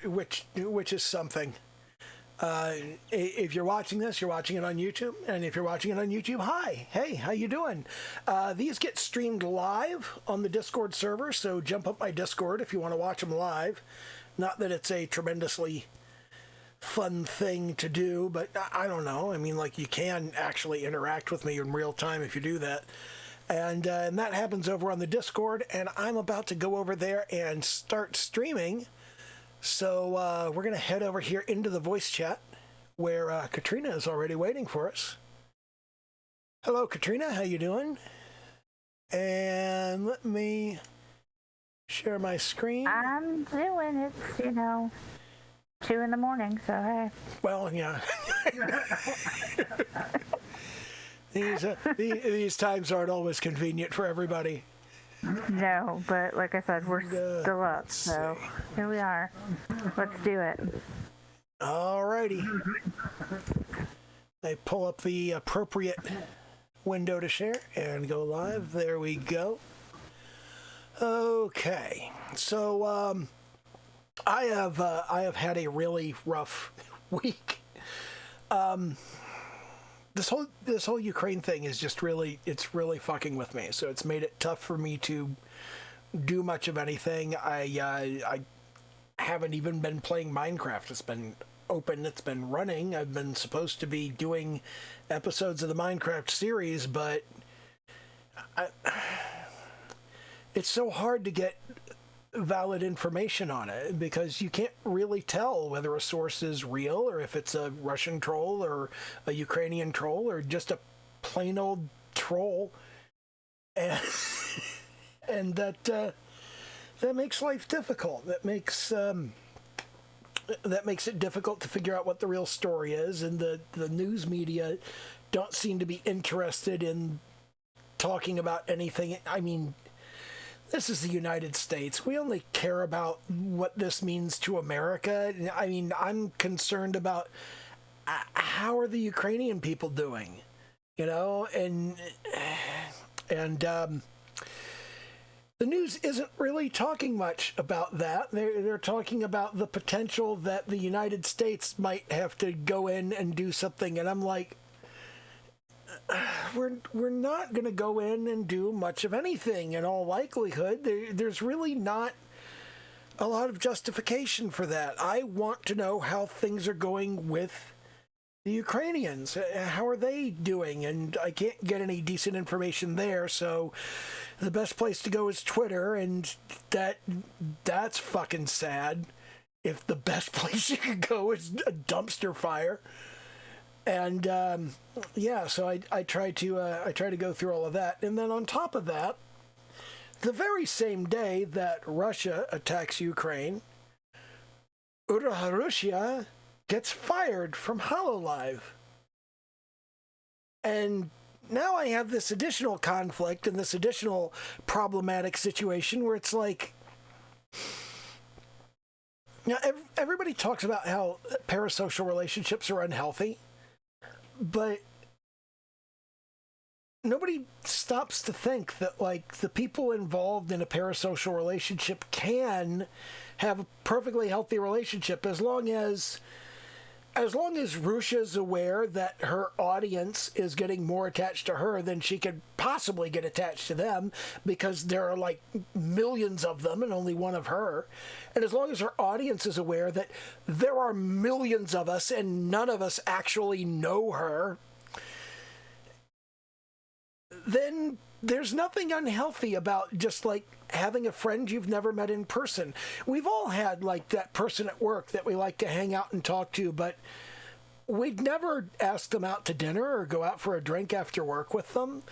which is something. If you're watching this, you're watching it on YouTube, and if you're watching it on YouTube, hi, hey, how you doing? These get streamed live on the Discord server, so jump up my Discord if you want to watch them live. Not that it's a tremendously fun thing to do, but I don't know. I mean, like, you can actually interact with me in real time if you do that. And that happens over on the Discord, and I'm about to go over there and start streaming. So we're going to head over here into the voice chat, where Katrina is already waiting for us. Hello, Katrina. How you doing? And let me share my screen. I'm doing it, 2 in the morning, so hey. Well, yeah. These times aren't always convenient for everybody. No, but like I said, we're still up, so here we are. Let's do it. Alrighty. I pull up the appropriate window to share and go live. There we go. Okay, so I have had a really rough week. This whole Ukraine thing is just really fucking with me. So it's made it tough for me to do much of anything. I haven't even been playing Minecraft. It's been open. It's been running. I've been supposed to be doing episodes of the Minecraft series, but it's so hard to get valid information on it because you can't really tell whether a source is real or if it's a Russian troll or a Ukrainian troll or just a plain old troll, and that makes life difficult. That makes it difficult to figure out what the real story is, and the news media don't seem to be interested in talking about anything. I mean, this is the United States. We only care about what this means to America. I mean, I'm concerned about how are the Ukrainian people doing, and the news isn't really talking much about that. They're talking about the potential that the United States might have to go in and do something, and I'm like, we're not going to go in and do much of anything in all likelihood. There's really not a lot of justification for that. I want to know how things are going with the Ukrainians. How are they doing? And I can't get any decent information there, so the best place to go is Twitter, and that's fucking sad if the best place you could go is a dumpster fire. And so I try to go through all of that, and then on top of that, the very same day that Russia attacks Ukraine, Rushia gets fired from HoloLive, and now I have this additional conflict and this additional problematic situation where it's like, everybody talks about how parasocial relationships are unhealthy. But nobody stops to think that, like, the people involved in a parasocial relationship can have a perfectly healthy relationship as long as Rushia is aware that her audience is getting more attached to her than she could possibly get attached to them, because there are like millions of them and only one of her. And as long as her audience is aware that there are millions of us and none of us actually know her, then there's nothing unhealthy about just like having a friend you've never met in person. We've all had like that person at work that we like to hang out and talk to, but we'd never ask them out to dinner or go out for a drink after work with them.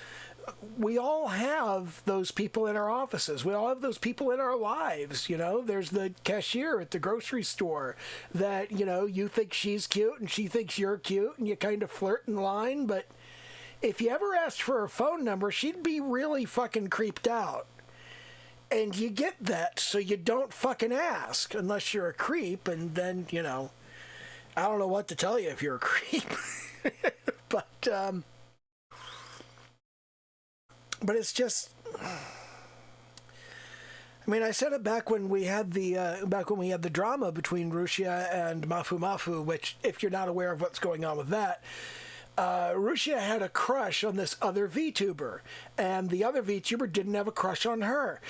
We all have those people in our offices. We all have those people in our lives. There's the cashier at the grocery store that, you think she's cute and she thinks you're cute and you kind of flirt in line, but if you ever asked for her phone number, she'd be really fucking creeped out. And you get that, so you don't fucking ask unless you're a creep, and then, I don't know what to tell you if you're a creep. But it's just, I mean, I said it back when we had the drama between Rushia and Mafu Mafu, which, if you're not aware of what's going on with that, Rushia had a crush on this other VTuber, and the other VTuber didn't have a crush on her.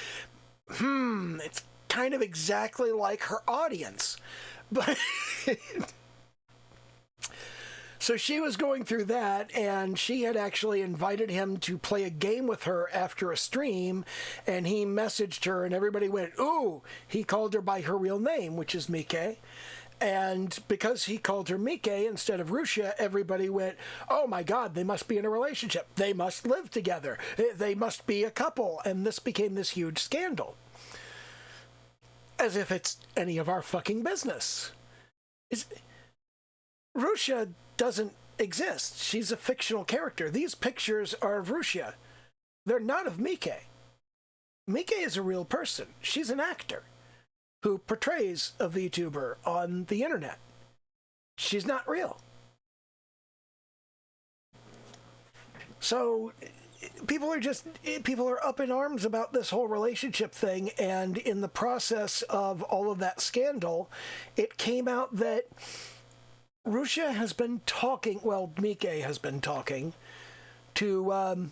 It's kind of exactly like her audience. But so she was going through that, and she had actually invited him to play a game with her after a stream, and he messaged her, and everybody went, ooh, he called her by her real name, which is Mike. And because he called her Mike instead of Rushia, everybody went, oh my God, they must be in a relationship. They must live together. They must be a couple. And this became this huge scandal. As if it's any of our fucking business. Rushia doesn't exist. She's a fictional character. These pictures are of Rushia. They're not of Mike. Mike is a real person. She's an actor who portrays a VTuber on the internet. She's not real. So people are up in arms about this whole relationship thing, and in the process of all of that scandal, it came out that Rushia has been talking, well, Mike has been talking to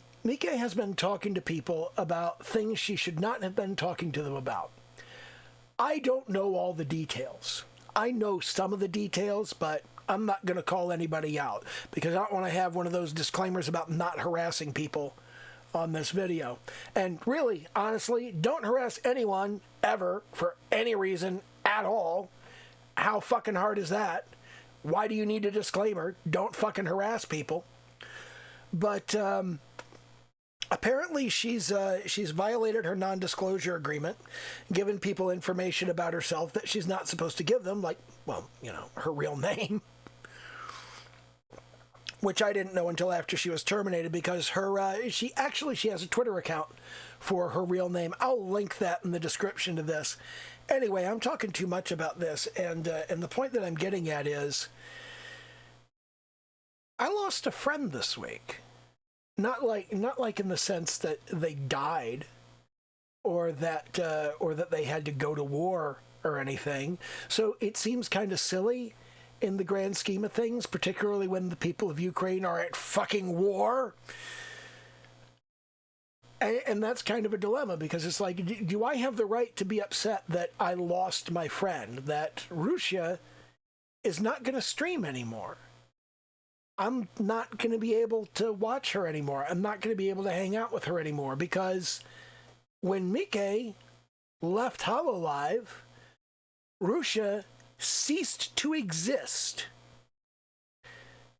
people about things she should not have been talking to them about. I don't know all the details. I know some of the details, but I'm not going to call anybody out because I don't want to have one of those disclaimers about not harassing people on this video. And really, honestly, don't harass anyone ever for any reason at all. How fucking hard is that? Why do you need a disclaimer? Don't fucking harass people. But apparently she's violated her non-disclosure agreement, given people information about herself that she's not supposed to give them, like, well, you know, her real name, which I didn't know until after she was terminated, because she has a Twitter account for her real name. I'll link that in the description to this. Anyway, I'm talking too much about this, and the point that I'm getting at is, I lost a friend this week. Not like in the sense that they died, or that they had to go to war or anything. So it seems kind of silly in the grand scheme of things, particularly when the people of Ukraine are at fucking war. And that's kind of a dilemma, because it's like, do I have the right to be upset that I lost my friend, that Rushia is not going to stream anymore? I'm not going to be able to watch her anymore. I'm not going to be able to hang out with her anymore, because when Mike left HoloLive, Rushia ceased to exist.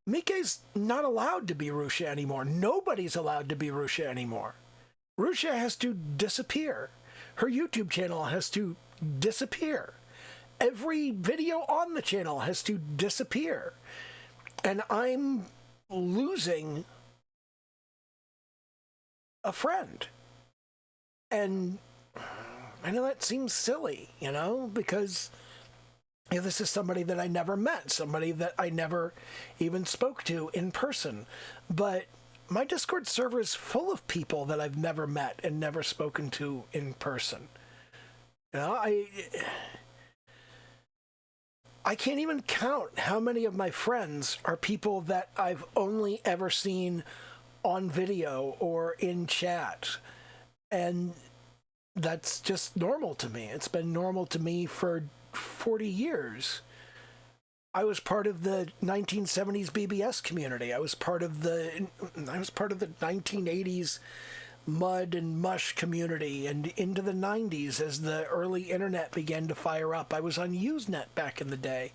Mike's not allowed to be Rushia anymore. Nobody's allowed to be Rushia anymore. Rushia has to disappear. Her YouTube channel has to disappear. Every video on the channel has to disappear. And I'm losing a friend. And I know that seems silly, you know, because this is somebody that I never met, somebody that I never even spoke to in person. But my Discord server is full of people that I've never met and never spoken to in person. You know, I can't even count how many of my friends are people that I've only ever seen on video or in chat. And that's just normal to me. It's been normal to me for 40 years. I was part of the 1970s BBS community. I was part of the 1980s mud and mush community, and into the 90s as the early internet began to fire up. I was on Usenet back in the day.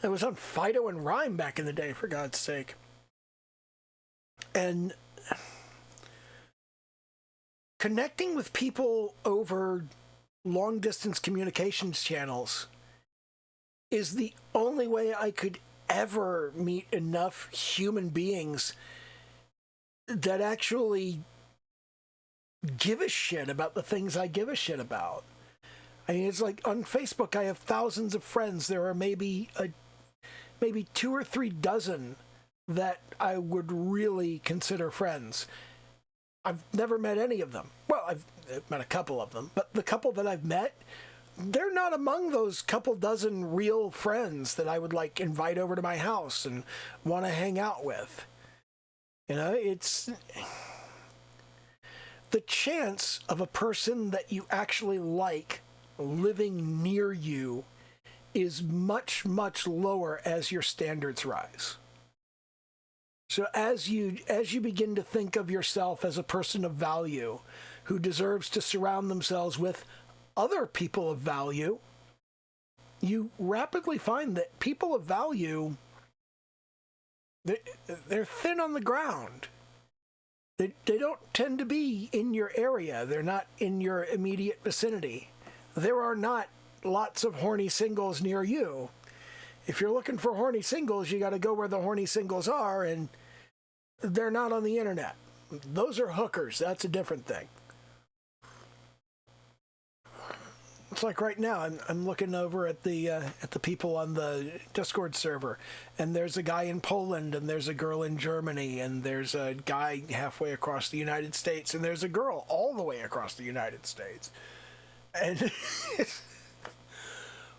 I was on Fido and Rhyme back in the day, for God's sake. And connecting with people over long-distance communications channels is the only way I could ever meet enough human beings that actually give a shit about the things I give a shit about. I mean, it's like on Facebook, I have thousands of friends. There are maybe 2 or 3 dozen that I would really consider friends. I've never met any of them. Well, I've met a couple of them, but the couple that I've met, they're not among those couple dozen real friends that I would like invite over to my house and want to hang out with. You know, it's the chance of a person that you actually like living near you is much, much lower as your standards rise. So as you begin to think of yourself as a person of value who deserves to surround themselves with other people of value, you rapidly find that people of value, they're thin on the ground. They don't tend to be in your area. They're not in your immediate vicinity. There are not lots of horny singles near you. If you're looking for horny singles, you got to go where the horny singles are, and they're not on the internet. Those are hookers. That's a different thing. It's like right now, I'm looking over at the people on the Discord server, and there's a guy in Poland, and there's a girl in Germany, and there's a guy halfway across the United States, and there's a girl all the way across the United States. And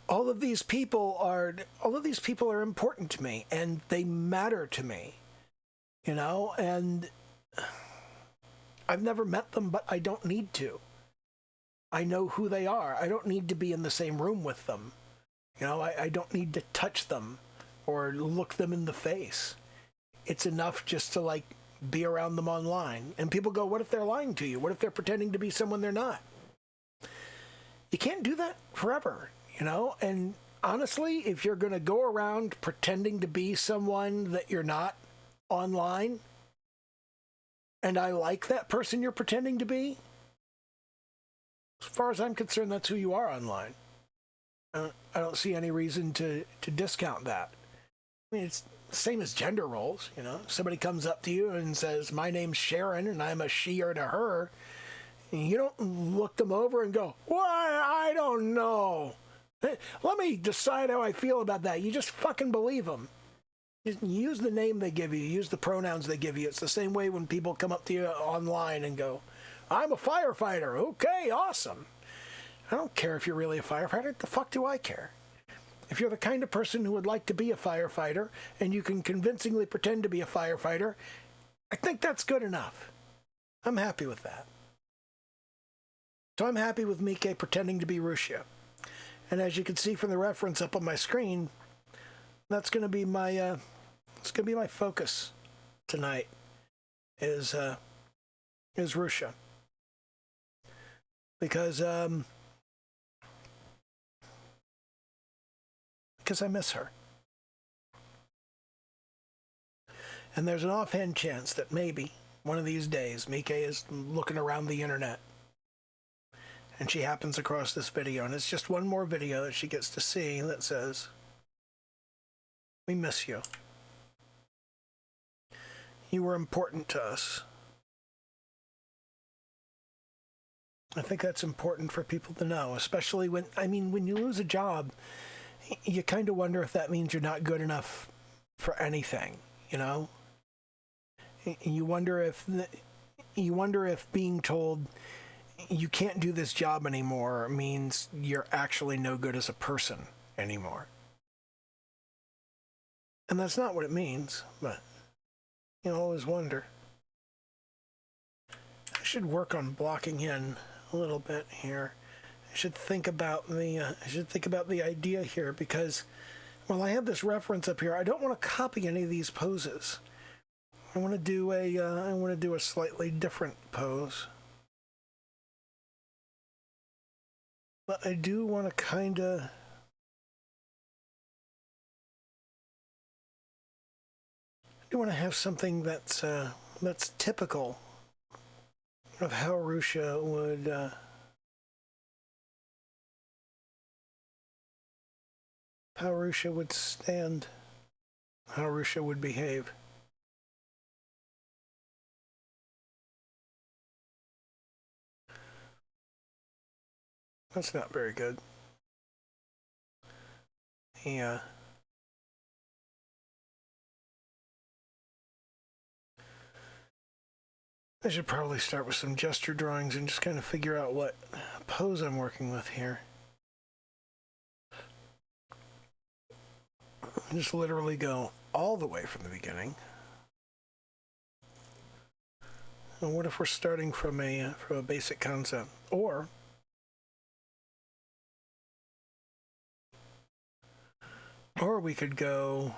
all of these people are important to me, and they matter to me, you know, and I've never met them, but I don't need to. I know who they are. I don't need to be in the same room with them. You know, I don't need to touch them or look them in the face. It's enough just to, like, be around them online. And people go, what if they're lying to you? What if they're pretending to be someone they're not? You can't do that forever, you know? And honestly, if you're going to go around pretending to be someone that you're not online, and I like that person you're pretending to be, as far as I'm concerned, that's who you are online. I don't see any reason to discount that. I mean, it's the same as gender roles, you know? Somebody comes up to you and says, my name's Sharon, and I'm a she or to her. And you don't look them over and go, why, I don't know. Let me decide how I feel about that. You just fucking believe them. Use the name they give you. Use the pronouns they give you. It's the same way when people come up to you online and go, I'm a firefighter. Okay, awesome. I don't care if you're really a firefighter. The fuck do I care? If you're the kind of person who would like to be a firefighter and you can convincingly pretend to be a firefighter, I think that's good enough. I'm happy with that. So I'm happy with Mike pretending to be Rushia. And as you can see from the reference up on my screen, that's going to be my focus tonight is Rushia. Because I miss her. And there's an offhand chance that maybe one of these days Mike is looking around the internet and she happens across this video, and it's just one more video that she gets to see that says, we miss you. You were important to us. I think that's important for people to know, especially when you lose a job, you kind of wonder if that means you're not good enough for anything, you know? You wonder if being told you can't do this job anymore means you're actually no good as a person anymore. And that's not what it means, but you always wonder. I should work on blocking in a little bit here. I should think about the idea here, because while I have this reference up here, I don't want to copy any of these poses. I want to do a slightly different pose. But I do want to kind of have something that's typical of how Rushia would stand, how Rushia would behave. That's not very good. Yeah. I should probably start with some gesture drawings and just kind of figure out what pose I'm working with here. Just literally go all the way from the beginning. And what if we're starting from a basic concept? Or we could go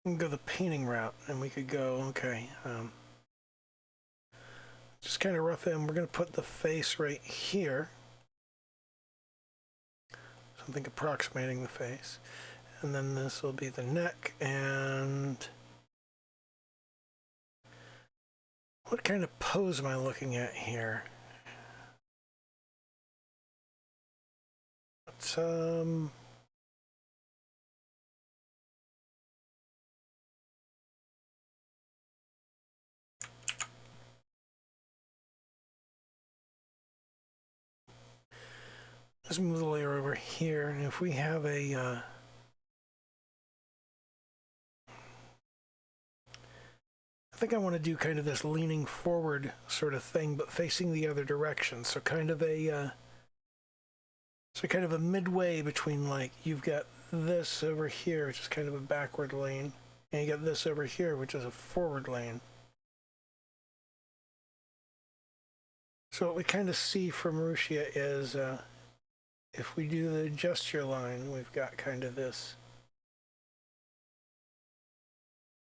the painting route, and we could go, okay, just kind of rough in. We're going to put the face right here, something approximating the face, and then this will be the neck. And what kind of pose am I looking at here? It's let's move the layer over here, and if we have a I think I want to do kind of this leaning forward sort of thing, but facing the other direction. So kind of a midway between, like, you've got this over here, which is kind of a backward lean, and you got this over here, which is a forward lean. So what we kind of see from Rushia is if we do the gesture line, we've got kind of this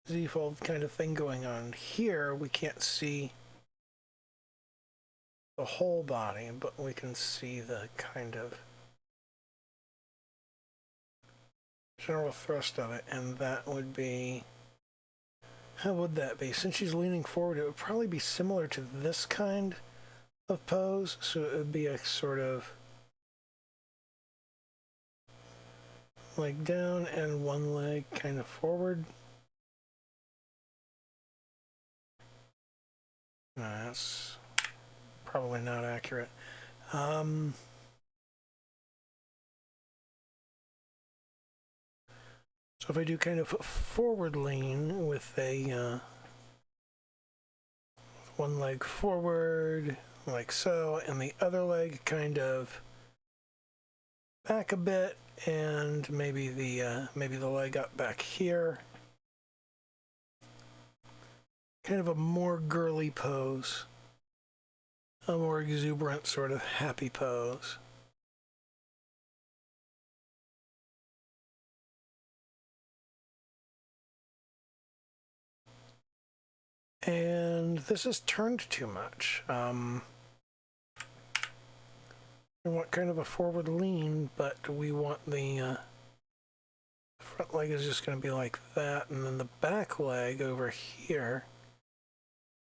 Z-fold kind of thing going on. Here we can't see the whole body, but we can see the kind of general thrust of it, and that would be, how would that be? Since she's leaning forward, it would probably be similar to this kind of pose, so it would be a sort of like down and one leg kind of forward. No, that's probably not accurate. So if I do kind of forward lean with a one leg forward, like so, and the other leg kind of back a bit, and maybe the leg up back here. Kind of a more girly pose, a more exuberant sort of happy pose. And this is turned too much. We want kind of a forward lean, but we want the front leg is just going to be like that, and then the back leg over here,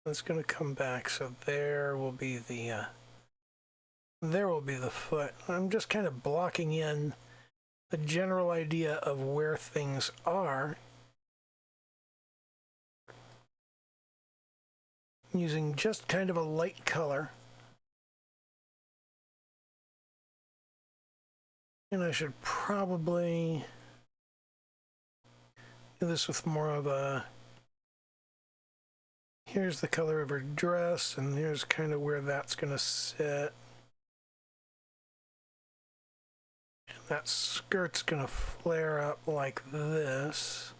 it's going to come back, so there will be the foot. I'm just kind of blocking in the general idea of where things are, using just kind of a light color. And I should probably do this with more of a, here's the color of her dress, and here's kind of where that's going to sit. And that skirt's going to flare up like this.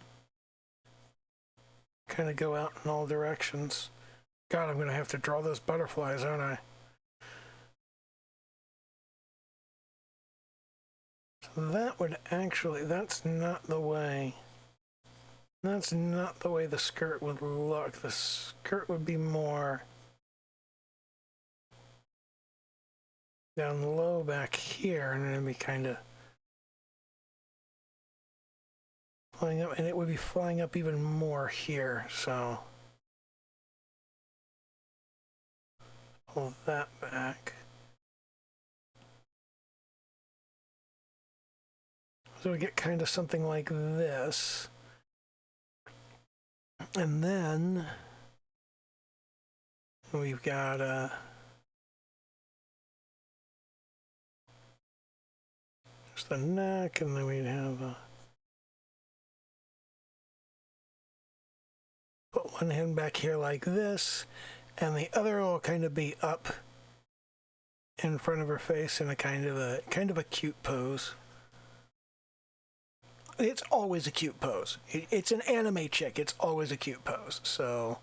Kind of go out in all directions. God, I'm going to have to draw those butterflies, aren't I? So that would actually, that's not the way the skirt would look. The skirt would be more down low back here, and it'd be kind of flying up, and it would be flying up even more here, so pull that back. So we get kind of something like this. And then we've got There's the neck, and then we'd have put one hand back here like this, and the other will kind of be up in front of her face in a kind of a cute pose. It's always a cute pose. It's an anime chick. It's always a cute pose. So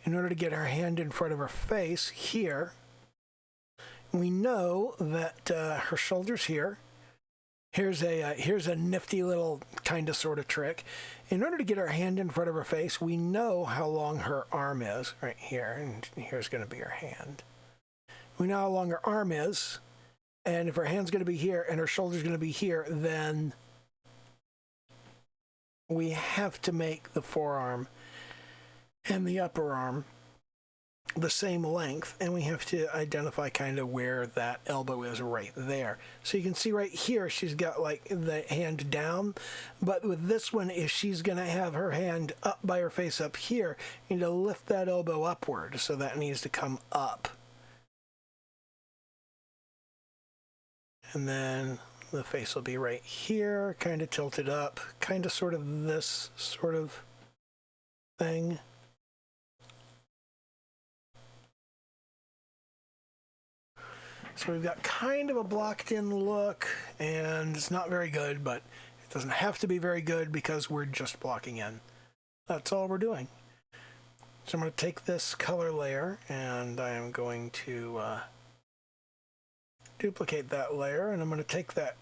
in order to get her hand in front of her face here, we know that her shoulder's here. Here's a nifty little kind of sort of trick. In order to get her hand in front of her face, we know how long her arm is right here, and here's going to be her hand. We know how long her arm is, and if her hand's going to be here and her shoulder's going to be here, then we have to make the forearm and the upper arm the same length, and we have to identify kind of where that elbow is right there. So you can see right here she's got like the hand down, but with this one, if she's going to have her hand up by her face up here, you need to lift that elbow upward, so that needs to come up. And then the face will be right here, kind of tilted up, kind of sort of this sort of thing. So we've got kind of a blocked in look, and it's not very good, but it doesn't have to be very good because we're just blocking in. That's all we're doing. So I'm going to take this color layer, and I am going to duplicate that layer, and I'm going to take that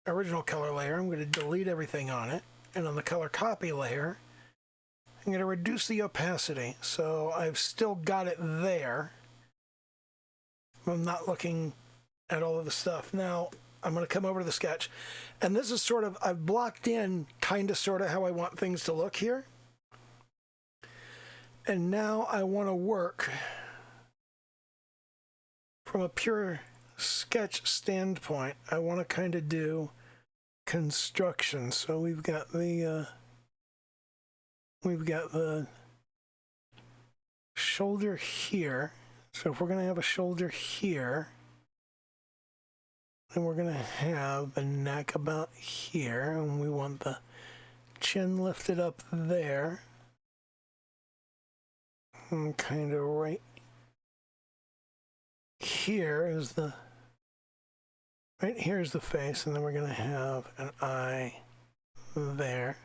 original color layer, I'm going to delete everything on it, and on the color copy layer, I'm going to reduce the opacity, so I've still got it there. I'm not looking at all of the stuff. Now, I'm going to come over to the sketch, and this is sort of, I've blocked in kind of sort of how I want things to look here. And now I want to work from a pure sketch standpoint. I want to kind of do construction. So we've got the shoulder here. So if we're going to have a shoulder here, then we're going to have the neck about here, and we want the chin lifted up there, and kind of right here is the face, and then we're going to have an eye there.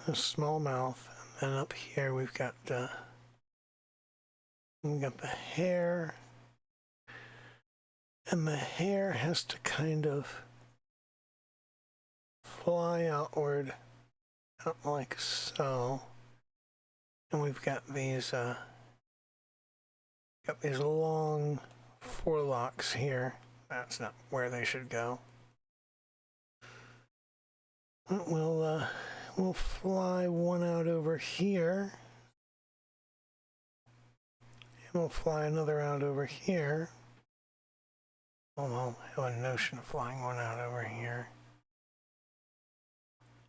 A small mouth, and then up here we've got the hair, and the hair has to kind of fly outward, out like so. And we've got these long forelocks here. That's not where they should go. We'll fly one out over here, and we'll fly another out over here. I'll have a notion of flying one out over here.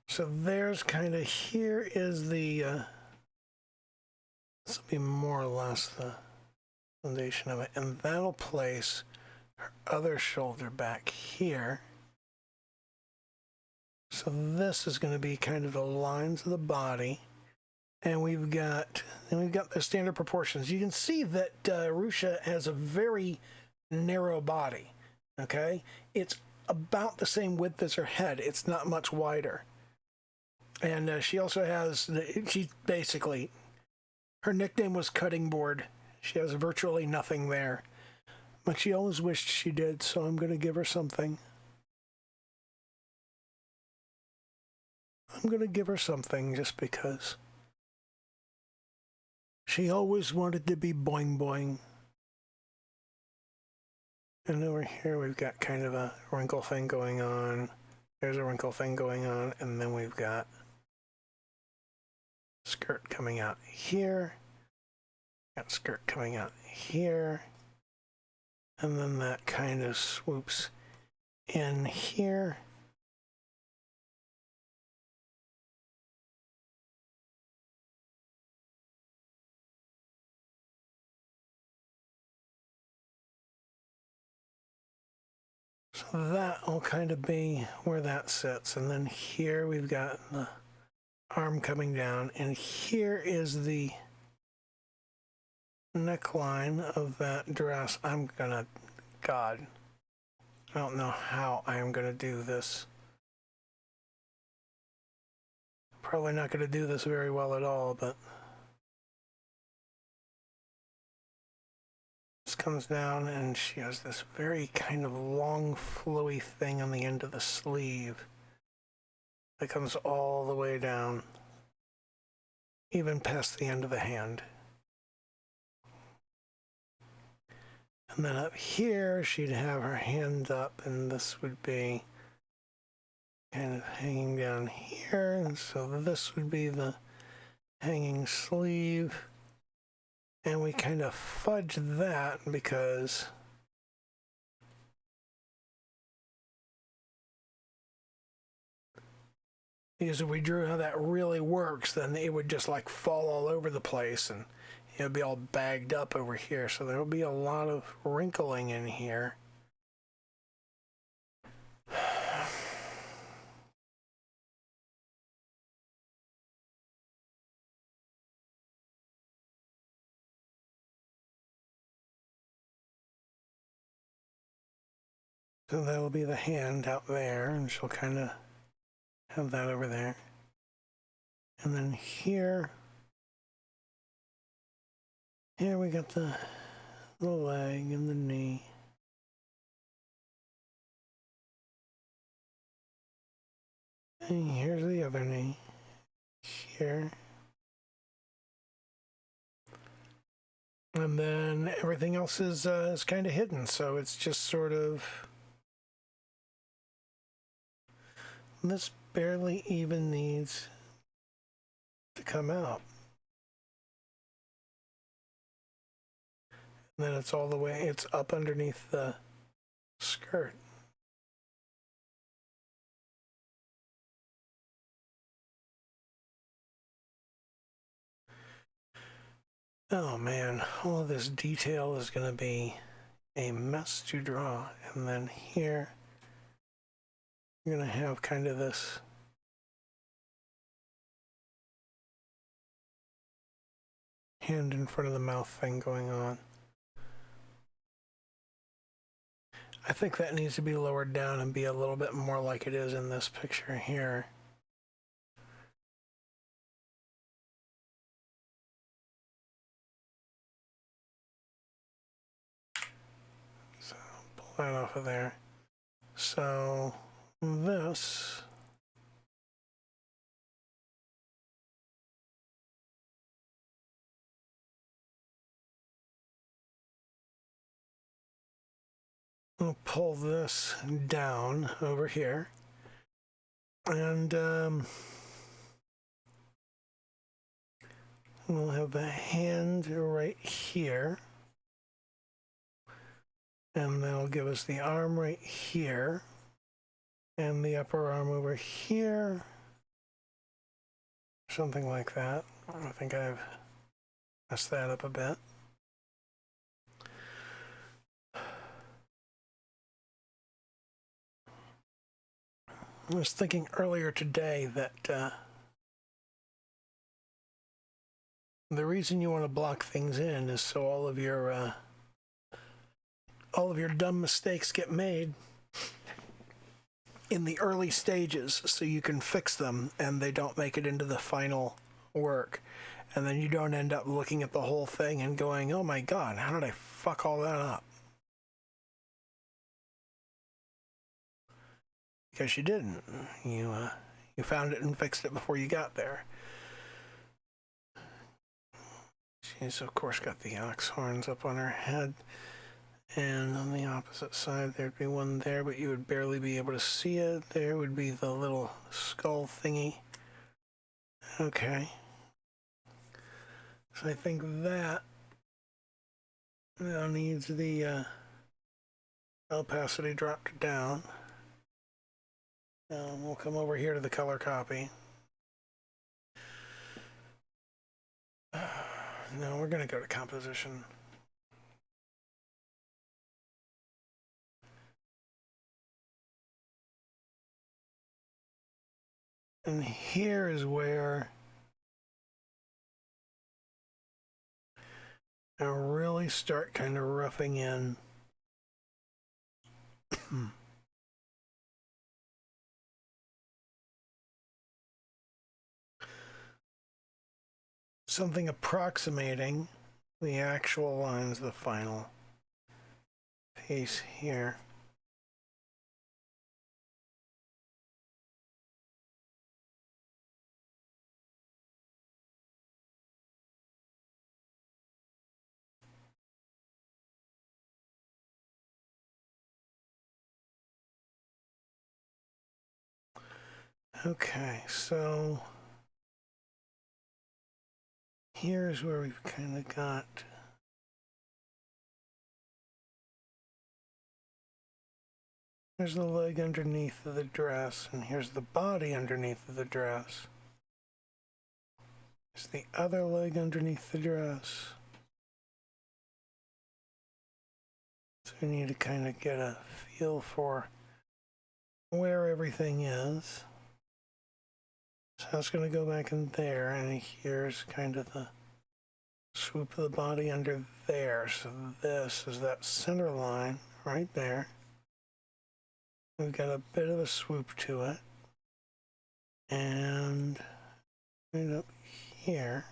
So there's kind of, here is the, this will be more or less the foundation of it, and that'll place her other shoulder back here. So this is going to be kind of the lines of the body, and we've got the standard proportions. You can see that Rushia has a very narrow body. Okay, it's about the same width as her head. It's not much wider, and she also has she basically, her nickname was Cutting Board. She has virtually nothing there, but she always wished she did. So I'm going to give her something. I'm going to give her something just because she always wanted to be boing boing. And over here we've got kind of a wrinkle thing going on. There's a wrinkle thing going on, and then we've got skirt coming out here. Got skirt coming out here. And then that kind of swoops in here. So that will kind of be where that sits. And then here we've got the arm coming down, and here is the neckline of that dress. God, I don't know how I am gonna do this. Probably not gonna do this very well at all, but this comes down and she has this very kind of long flowy thing on the end of the sleeve that comes all the way down, even past the end of the hand. And then up here, she'd have her hand up, and this would be kind of hanging down here. And so this would be the hanging sleeve. And we kind of fudge that because if we drew how that really works, then it would just like fall all over the place and it would be all bagged up over here. So there will be a lot of wrinkling in here. So that will be the hand out there, and she'll kind of have that over there. And then here we got the leg and the knee. And here's the other knee. Here. And then everything else is kind of hidden, so it's just sort of... This barely even needs to come out. And then it's all the way, it's up underneath the skirt. Oh man, all of this detail is going to be a mess to draw. And then here, you're going to have kind of this hand in front of the mouth thing going on. I think that needs to be lowered down and be a little bit more like it is in this picture here. So pull that off of there. So this we'll pull this down over here, and we'll have the hand right here, and that'll give us the arm right here, and the upper arm over here, something like that. I think I've messed that up a bit. I was thinking earlier today that the reason you want to block things in is so all of your dumb mistakes get made in the early stages, so you can fix them and they don't make it into the final work, and then you don't end up looking at the whole thing and going, "Oh my God, how did I fuck all that up?" Because you didn't. You found it and fixed it before you got there. She's of course got the ox horns up on her head, and on the opposite side there'd be one there, but you would barely be able to see it. There would be the little skull thingy. Okay. So I think that now needs the opacity dropped down. We'll come over here to the color copy. No, we're going to go to composition. And here is where I really start kind of roughing in something approximating the actual lines of the final piece here. Okay, so here's where we've kind of got here's the leg underneath of the dress, and here's the body underneath of the dress. There's the other leg underneath the dress. So we need to kind of get a feel for where everything is. So it's going to go back in there, and here's kind of the swoop of the body under there. So this is that center line right there. We've got a bit of a swoop to it. And right up here.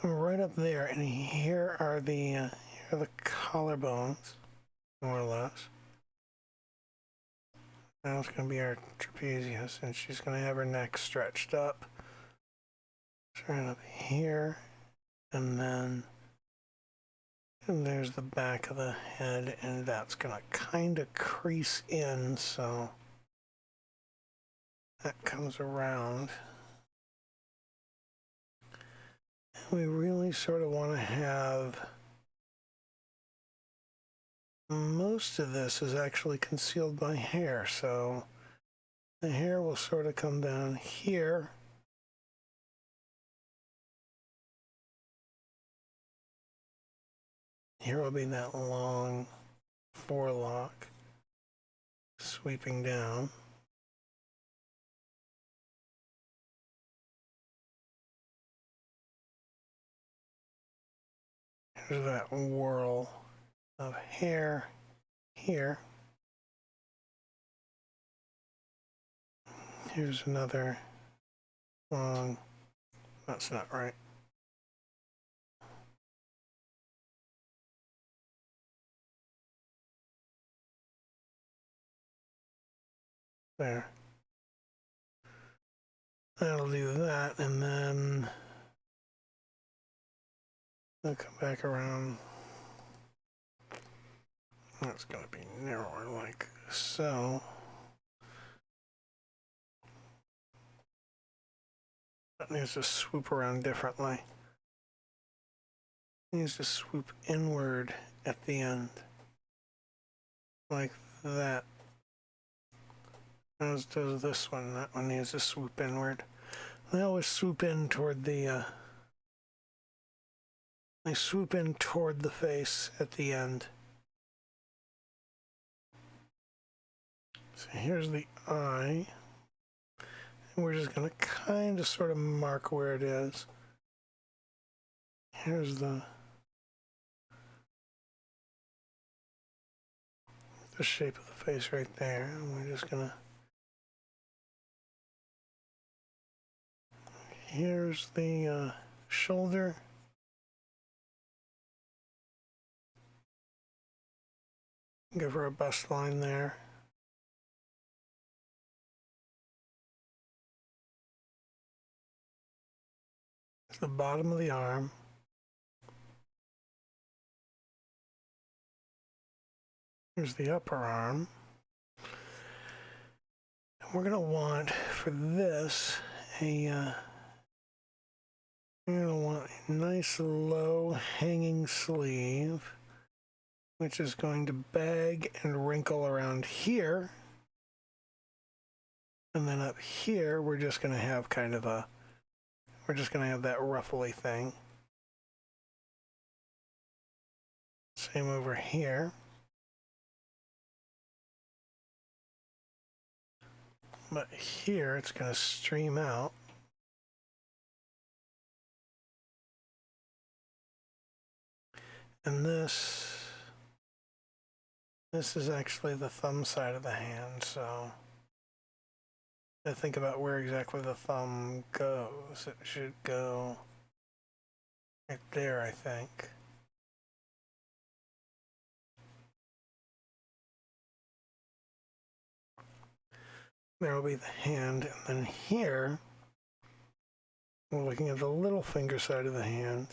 And right up there, and here are the collarbones, more or less. Now it's going to be our trapezius, and she's going to have her neck stretched up. Right up here, and then there's the back of the head, and that's going to kind of crease in, so that comes around. And we really sort of want to have most of this is actually concealed by hair, so the hair will sort of come down here. Here will be that long forelock sweeping down. Here's that whirl of hair here. Here's another long, that's not right. There. That'll do that, and then I'll come back around. That's going to be narrower like so. That needs to swoop around differently. It needs to swoop inward at the end. Like that. As does this one. That one needs to swoop inward. They always swoop in toward the they swoop in toward the face at the end. So here's the eye. And we're just going to kind of sort of mark where it is. Here's the shape of the face right there. And we're just going to here's the shoulder. Give her a bust line there. It's the bottom of the arm. Here's the upper arm. And we're going to want, for this, we're going to want a nice low hanging sleeve, which is going to bag and wrinkle around here. And then up here, we're just going to have kind of we're just going to have that ruffly thing. Same over here. But here it's going to stream out. And this is actually the thumb side of the hand, so I think about where exactly the thumb goes. It should go right there, I think. There will be the hand, and then here, we're looking at the little finger side of the hand.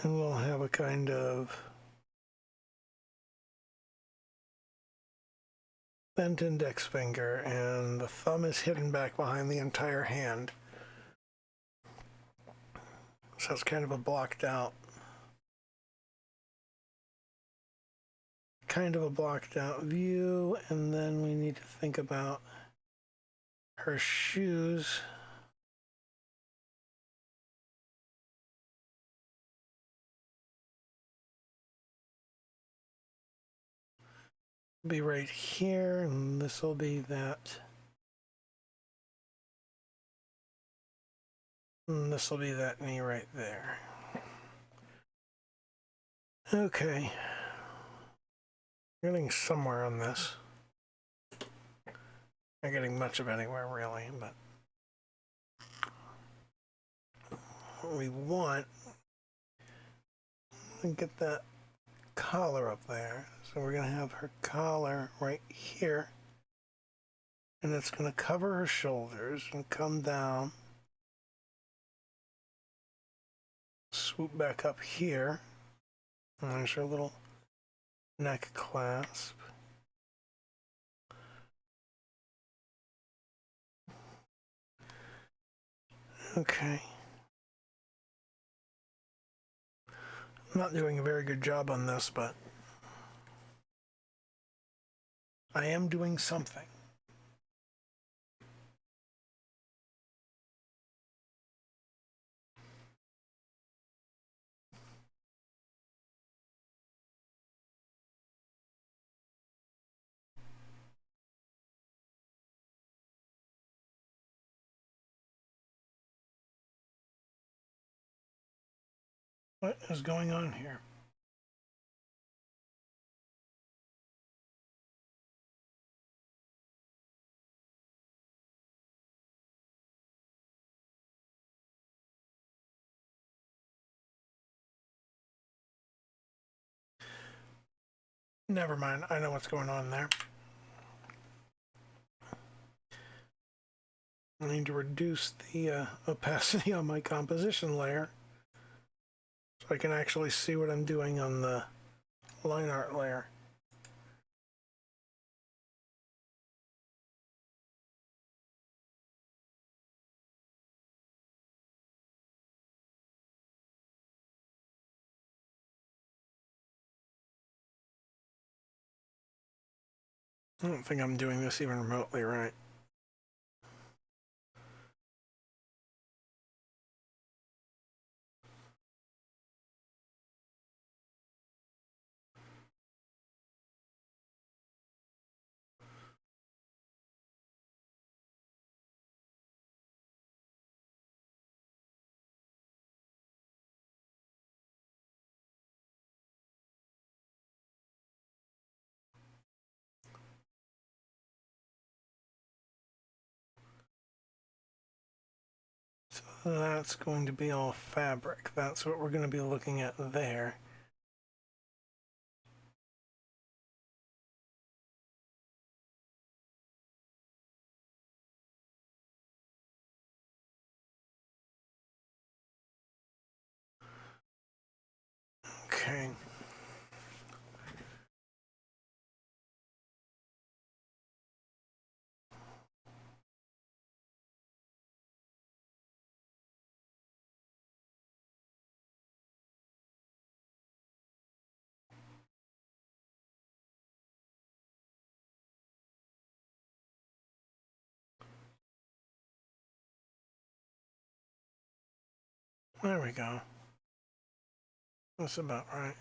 And we'll have a kind of bent index finger, and the thumb is hidden back behind the entire hand. So it's kind of a blocked out view. And then we need to think about her shoes. Be right here, and this will be that. And this will be that knee right there. Okay. Getting somewhere on this. Not getting much of anywhere really, but what we want to get that collar up there. So we're going to have her collar right here, and it's going to cover her shoulders and come down, swoop back up here, and there's her little neck clasp. Okay. I'm not doing a very good job on this, but I am doing something. What is going on here? Never mind, I know what's going on there. I need to reduce the opacity on my composition layer so I can actually see what I'm doing on the line art layer. I don't think I'm doing this even remotely right. So that's going to be all fabric. That's what we're going to be looking at there. Okay. There we go. That's about right.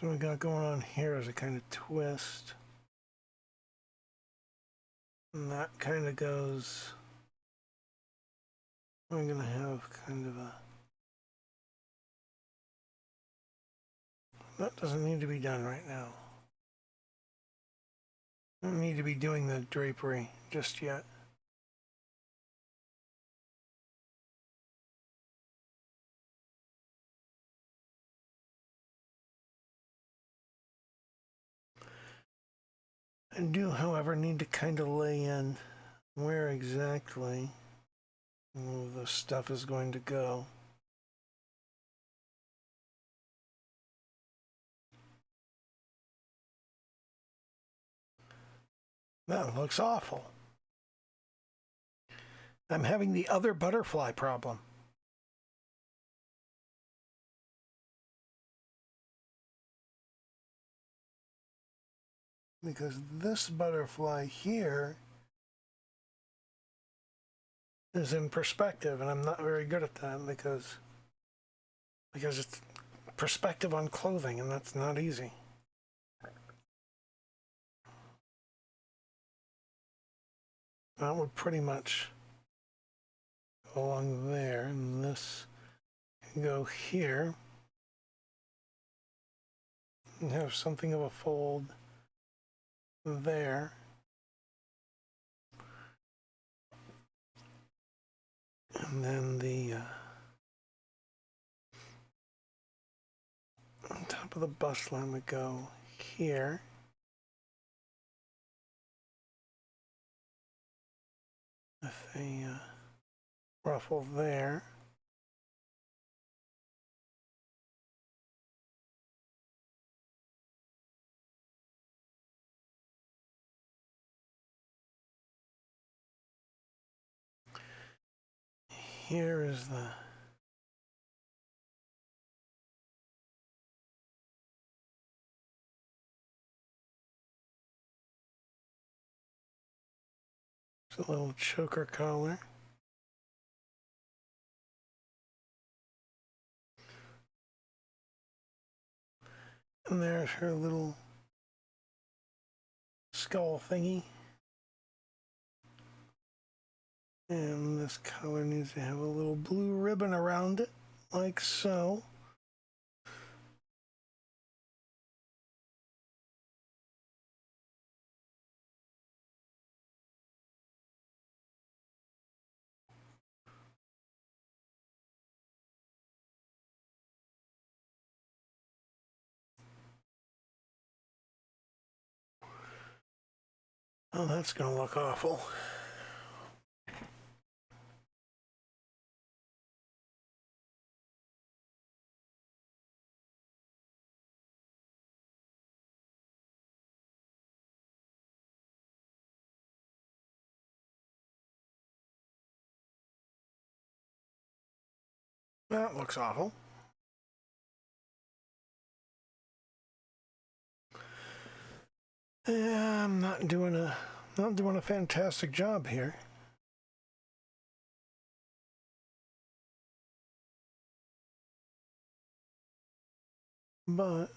So what we got going on here is a kind of twist. And that kind of goes, I'm going to have kind of a, that doesn't need to be done right now. I don't need to be doing the drapery just yet. I do, however, need to kind of lay in where exactly all of this stuff is going to go. That looks awful. I'm having the other butterfly problem. Because this butterfly here is in perspective, and I'm not very good at that because it's perspective on clothing, and that's not easy. That would pretty much go along there, and this can go here and have something of a fold there. And then the on top of the bust line would go here. With a ruffle there. Here is the a little choker collar. And there's her little skull thingy. And this color needs to have a little blue ribbon around it, like so. Oh, that's going to look awful. That looks awful. Yeah, I'm not doing a fantastic job here. But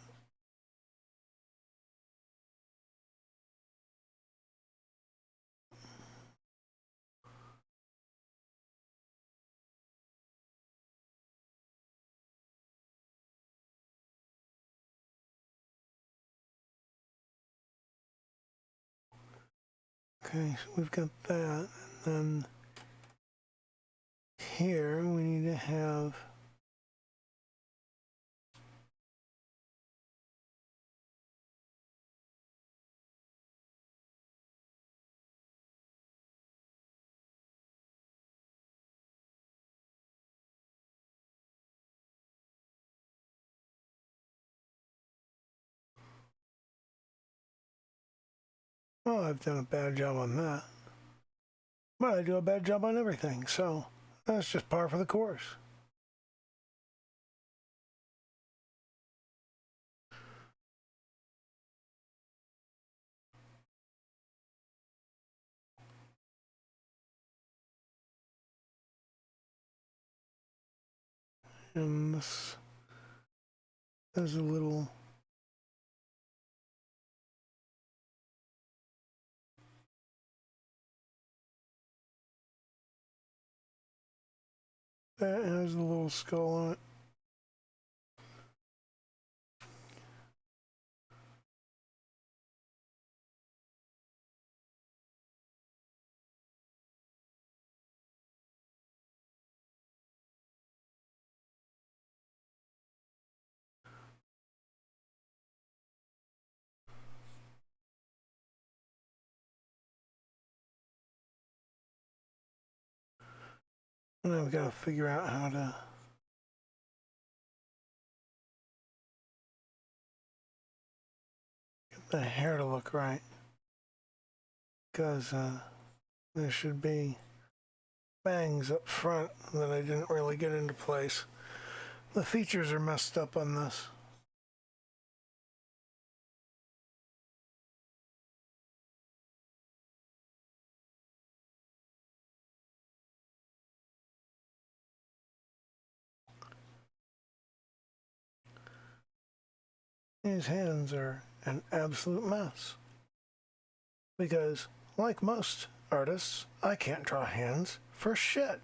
okay, so we've got that, and then here we need to have oh, I've done a bad job on that. But I do a bad job on everything, so that's just par for the course. And this is a little That has a little skull on it. And then we've got to figure out how to get the hair to look right. Because there should be bangs up front that I didn't really get into place. The features are messed up on this. These hands are an absolute mess. Because, like most artists, I can't draw hands for shit.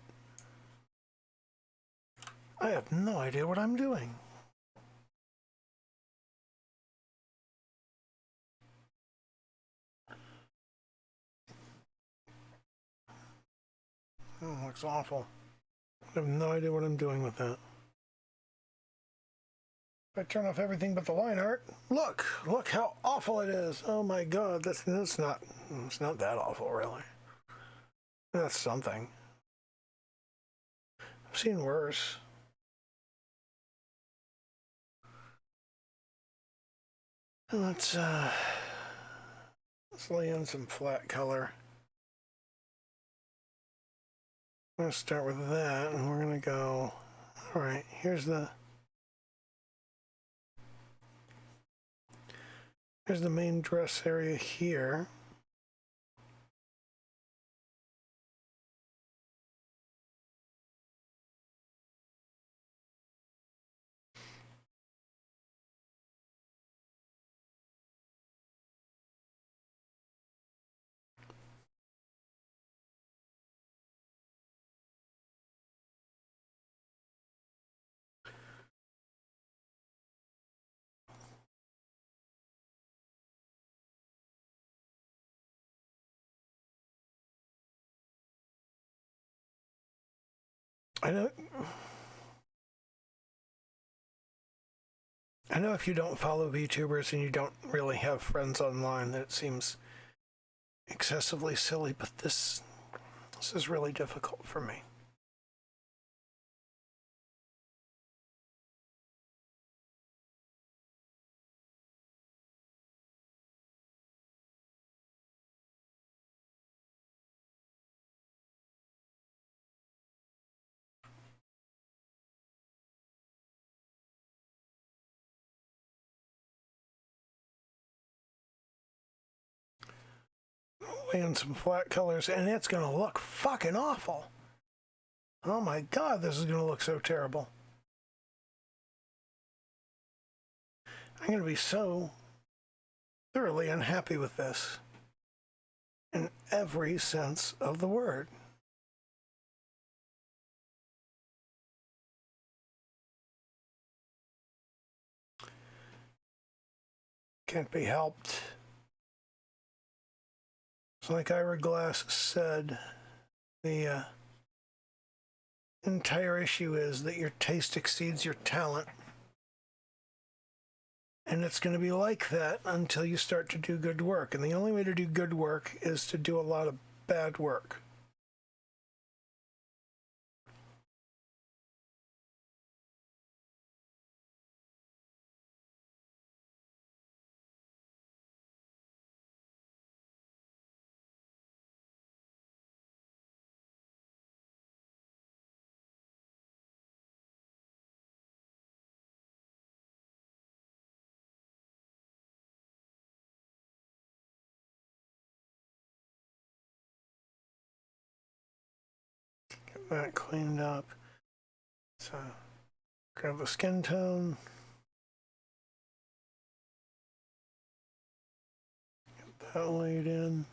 I have no idea what I'm doing. Oh, looks awful. I have no idea what I'm doing with that. If I turn off everything but the line art, look how awful it is. Oh my god, it's not that awful, really. That's something. I've seen worse. Let's lay in some flat color. I'm gonna start with that, and we're gonna go. All right, here's the main dress area here. I know if you don't follow VTubers and you don't really have friends online, that it seems excessively silly, but this is really difficult for me. And some flat colors, and it's gonna look fucking awful. Oh my god, this is gonna look so terrible. I'm gonna be so thoroughly unhappy with this in every sense of the word. Can't be helped. It's like Ira Glass said, the entire issue is that your taste exceeds your talent. And it's going to be like that until you start to do good work. And the only way to do good work is to do a lot of bad work. Get that cleaned up. So grab the skin tone. Get that laid in.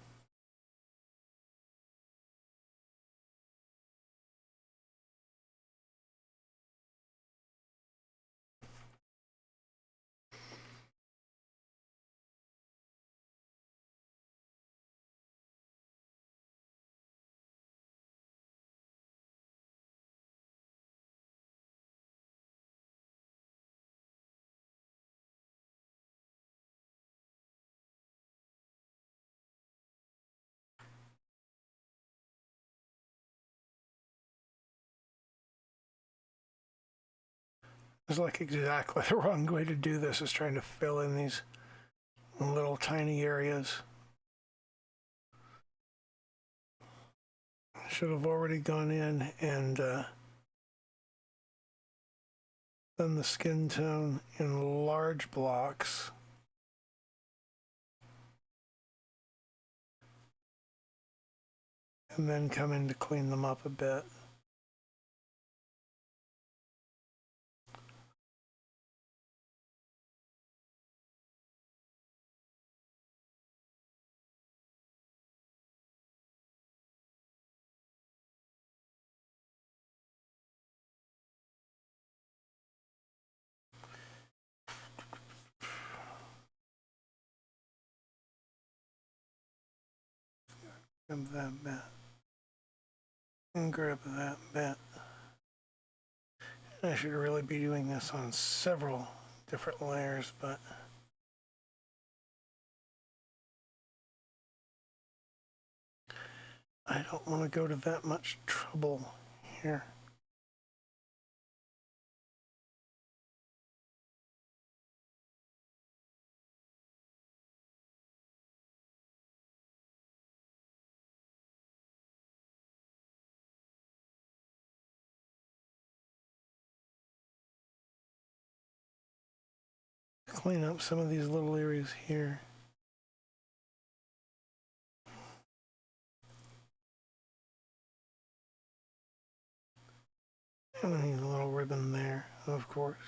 It's like exactly the wrong way to do this, is trying to fill in these little tiny areas. Should have already gone in and done the skin tone in large blocks. And then come in to clean them up a bit. Grab that bit. And grab that bit. I should really be doing this on several different layers, but I don't want to go to that much trouble here. Clean up some of these little areas here. And I need a little ribbon there, of course.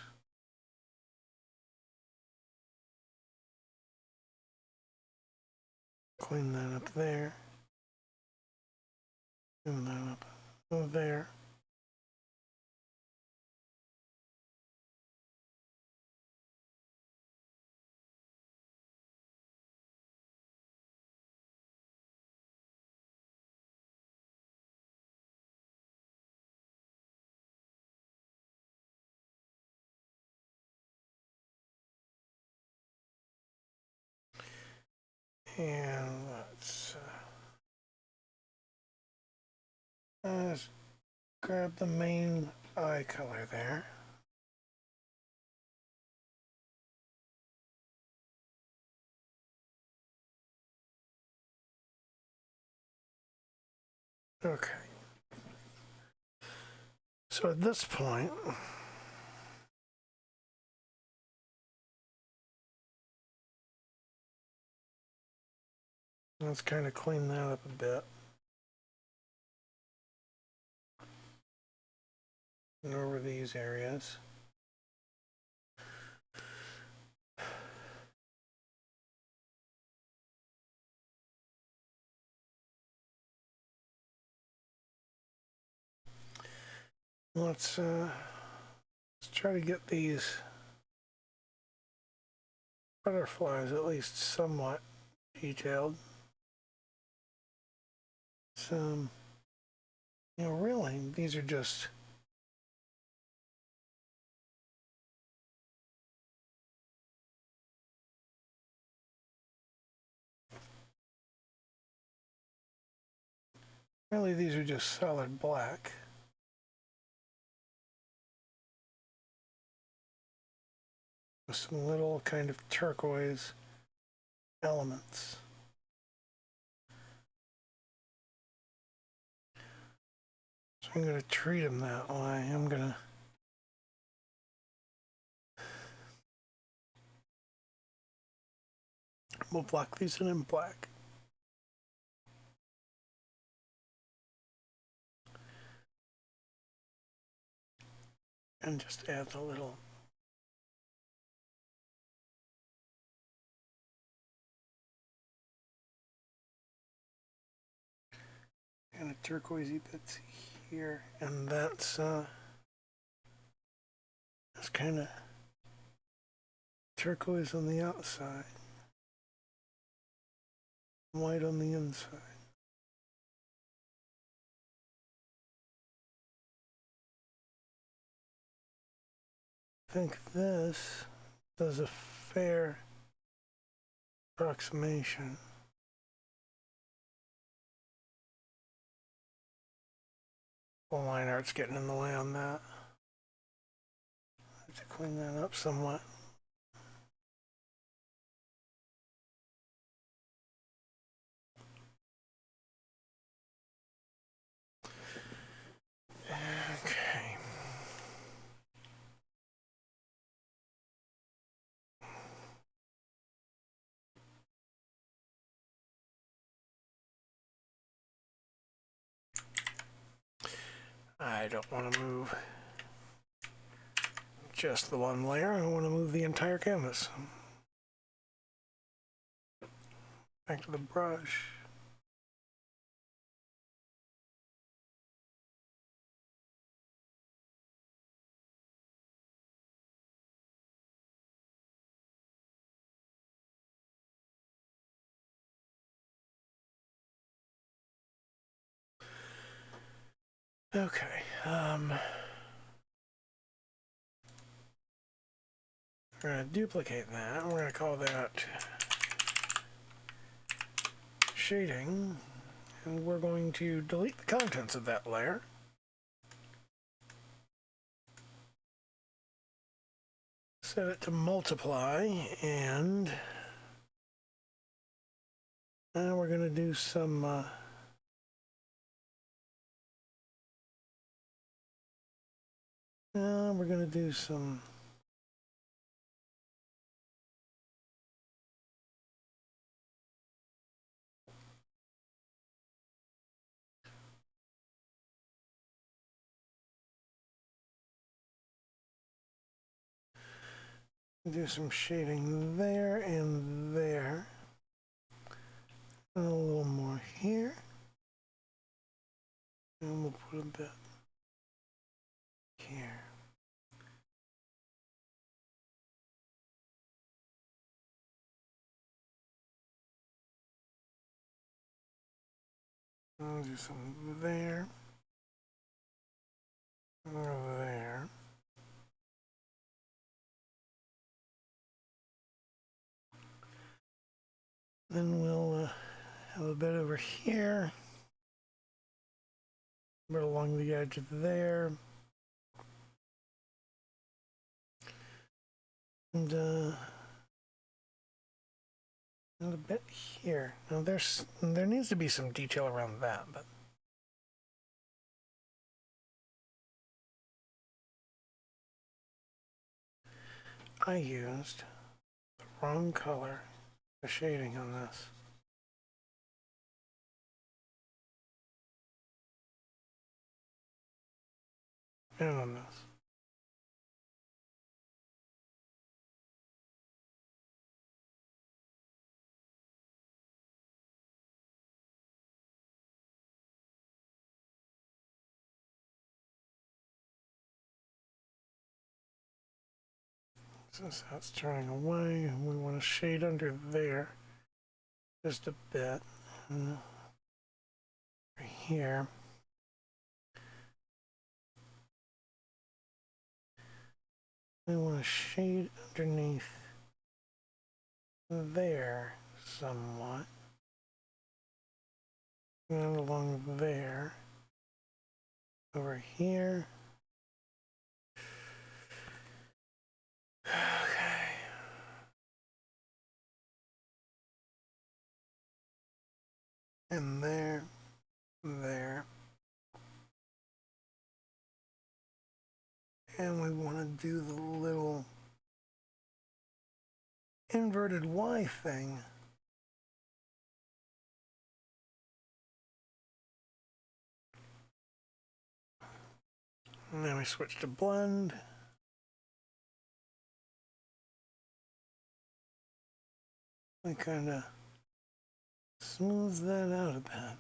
Clean that up there. And that up there. And let's grab the main eye color there. Okay. So at this point, let's kind of clean that up a bit. And over these areas. Let's try to get these butterflies at least somewhat detailed. Some, really, these are just solid black. With some little kind of turquoise elements. So I'm going to treat them that way. We'll block these in black. And just add a little kind of turquoisey bits here, and that's kind of turquoise on the outside, white on the inside. I think this does a fair approximation. Well, line art's getting in the way on that. to clean that up somewhat. Okay. I don't want to move just the one layer. I want to move the entire canvas. Back to the brush. Okay. We're going to duplicate that. We're going to call that shading. And we're going to delete the contents of that layer. Set it to multiply, and now we're going to do some shading there and there. And a little more here. And we'll put a bit here. I'll do some there. Over there. Then we'll have a bit over here. A bit along the edge there. And a bit here. Now there needs to be some detail around that, but I used the wrong color for shading on this. And on this. Since that's turning away, we want to shade under there just a bit. And right here. We want to shade underneath there somewhat. And along there. Over here. Okay. And there. And we want to do the little inverted Y thing. And then we switch to blend. We kind of smooth that out a bit.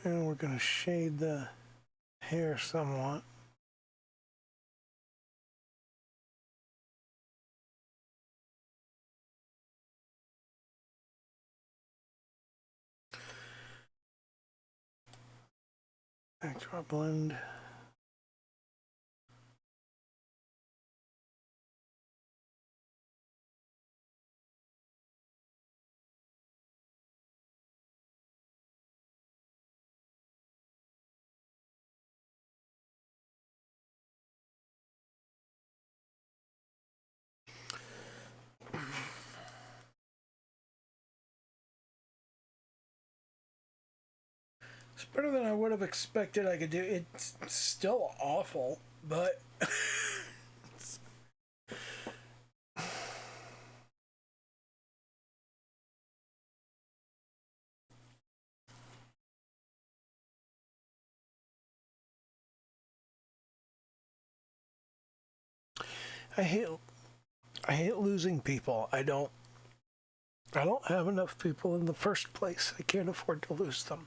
And we're going to shade the hair somewhat. Back to our blend. It's better than I would have expected I could do. It's still awful, but I hate losing people. I don't have enough people in the first place. I can't afford to lose them.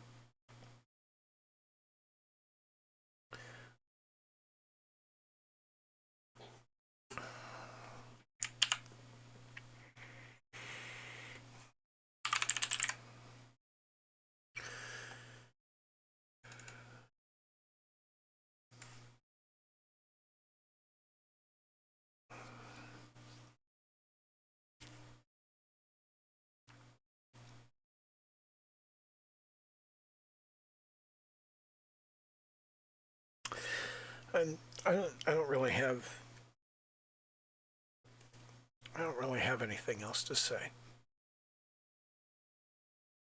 And I don't really have anything else to say.